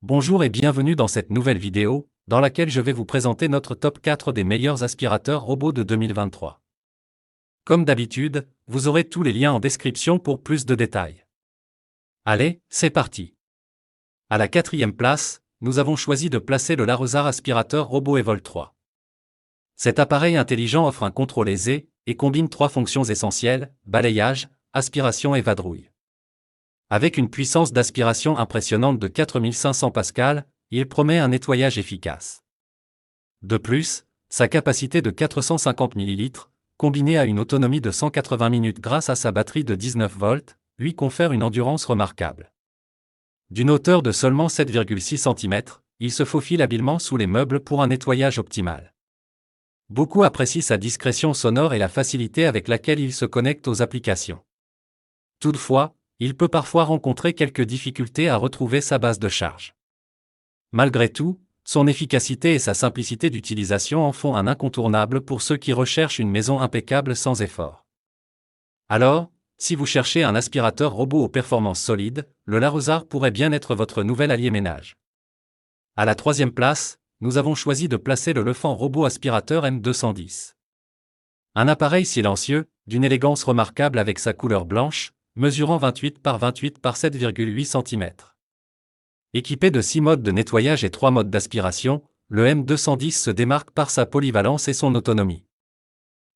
Bonjour et bienvenue dans cette nouvelle vidéo, dans laquelle je vais vous présenter notre top 4 des meilleurs aspirateurs robots de 2023. Comme d'habitude, vous aurez tous les liens en description pour plus de détails. Allez, c'est parti. À la quatrième place, nous avons choisi de placer le Larosar aspirateur robot Evol 3. Cet appareil intelligent offre un contrôle aisé et combine trois fonctions essentielles, balayage, aspiration et vadrouille. Avec une puissance d'aspiration impressionnante de 4500 pascal, il promet un nettoyage efficace. De plus, sa capacité de 450 ml, combinée à une autonomie de 180 minutes grâce à sa batterie de 19 volts, lui confère une endurance remarquable. D'une hauteur de seulement 7,6 cm, il se faufile habilement sous les meubles pour un nettoyage optimal. Beaucoup apprécient sa discrétion sonore et la facilité avec laquelle il se connecte aux applications. Toutefois, il peut parfois rencontrer quelques difficultés à retrouver sa base de charge. Malgré tout, son efficacité et sa simplicité d'utilisation en font un incontournable pour ceux qui recherchent une maison impeccable sans effort. Alors, si vous cherchez un aspirateur robot aux performances solides, le Larosar pourrait bien être votre nouvel allié ménage. À la troisième place, nous avons choisi de placer le Lefant robot aspirateur M210. Un appareil silencieux, d'une élégance remarquable avec sa couleur blanche, mesurant 28 par 28 par 7,8 cm. Équipé de 6 modes de nettoyage et 3 modes d'aspiration, le M210 se démarque par sa polyvalence et son autonomie.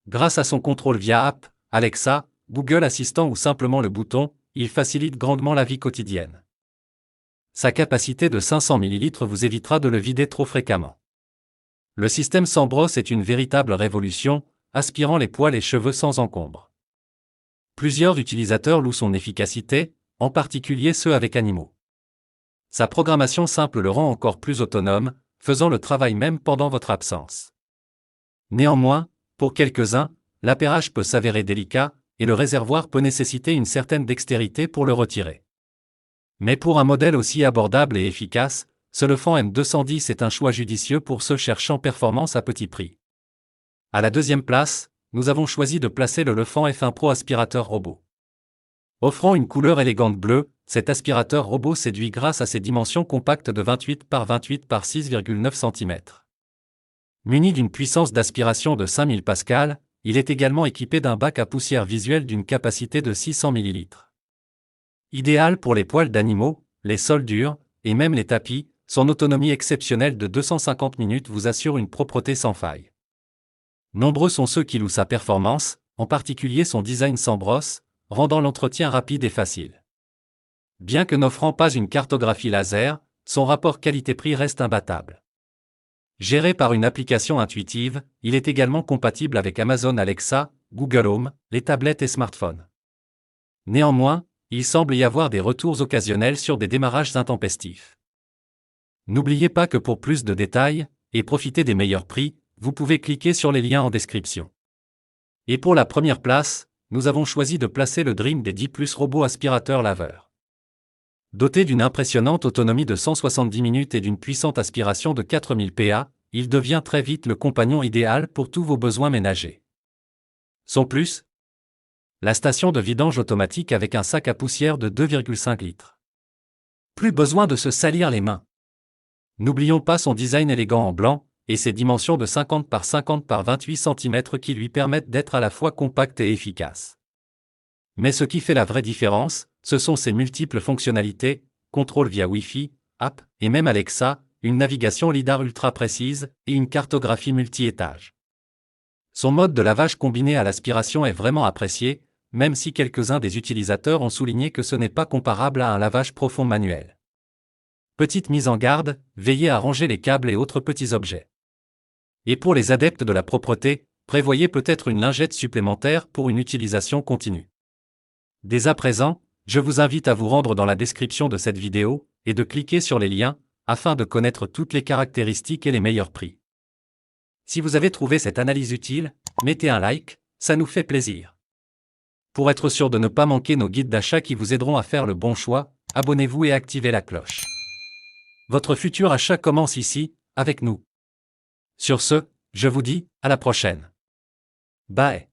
Grâce à son contrôle via app, Alexa, Google Assistant ou simplement le bouton, il facilite grandement la vie quotidienne. Sa capacité de 500 ml vous évitera de le vider trop fréquemment. Le système sans brosse est une véritable révolution, aspirant les poils et cheveux sans encombre. Plusieurs utilisateurs louent son efficacité, en particulier ceux avec animaux. Sa programmation simple le rend encore plus autonome, faisant le travail même pendant votre absence. Néanmoins, pour quelques-uns, l'appairage peut s'avérer délicat, et le réservoir peut nécessiter une certaine dextérité pour le retirer. Mais pour un modèle aussi abordable et efficace, ce Lefant M210 est un choix judicieux pour ceux cherchant performance à petit prix. À la deuxième place, nous avons choisi de placer le Lefant F1 Pro aspirateur robot. Offrant une couleur élégante bleue, cet aspirateur robot séduit grâce à ses dimensions compactes de 28 par 28 par 6,9 cm. Muni d'une puissance d'aspiration de 5000 pascal, il est également équipé d'un bac à poussière visuel d'une capacité de 600 ml. Idéal pour les poils d'animaux, les sols durs, et même les tapis, son autonomie exceptionnelle de 250 minutes vous assure une propreté sans faille. Nombreux sont ceux qui louent sa performance, en particulier son design sans brosse, rendant l'entretien rapide et facile. Bien que n'offrant pas une cartographie laser, son rapport qualité-prix reste imbattable. Géré par une application intuitive, il est également compatible avec Amazon Alexa, Google Home, les tablettes et smartphones. Néanmoins, il semble y avoir des retours occasionnels sur des démarrages intempestifs. N'oubliez pas que pour plus de détails, et profiter des meilleurs prix, vous pouvez cliquer sur les liens en description. Et pour la première place, nous avons choisi de placer le Dream des 10 Plus robot aspirateur laveur. Doté d'une impressionnante autonomie de 170 minutes et d'une puissante aspiration de 4000 PA, il devient très vite le compagnon idéal pour tous vos besoins ménagers. Son plus ? La station de vidange automatique avec un sac à poussière de 2,5 litres. Plus besoin de se salir les mains. N'oublions pas son design élégant en blanc, et ses dimensions de 50 par 50 par 28 cm qui lui permettent d'être à la fois compact et efficace. Mais ce qui fait la vraie différence, ce sont ses multiples fonctionnalités, contrôle via Wi-Fi, app, et même Alexa, une navigation lidar ultra précise, et une cartographie multi-étages. Son mode de lavage combiné à l'aspiration est vraiment apprécié, même si quelques-uns des utilisateurs ont souligné que ce n'est pas comparable à un lavage profond manuel. Petite mise en garde, veillez à ranger les câbles et autres petits objets. Et pour les adeptes de la propreté, prévoyez peut-être une lingette supplémentaire pour une utilisation continue. Dès à présent, je vous invite à vous rendre dans la description de cette vidéo, et de cliquer sur les liens, afin de connaître toutes les caractéristiques et les meilleurs prix. Si vous avez trouvé cette analyse utile, mettez un like, ça nous fait plaisir. Pour être sûr de ne pas manquer nos guides d'achat qui vous aideront à faire le bon choix, abonnez-vous et activez la cloche. Votre futur achat commence ici, avec nous. Sur ce, je vous dis, à la prochaine. Bye.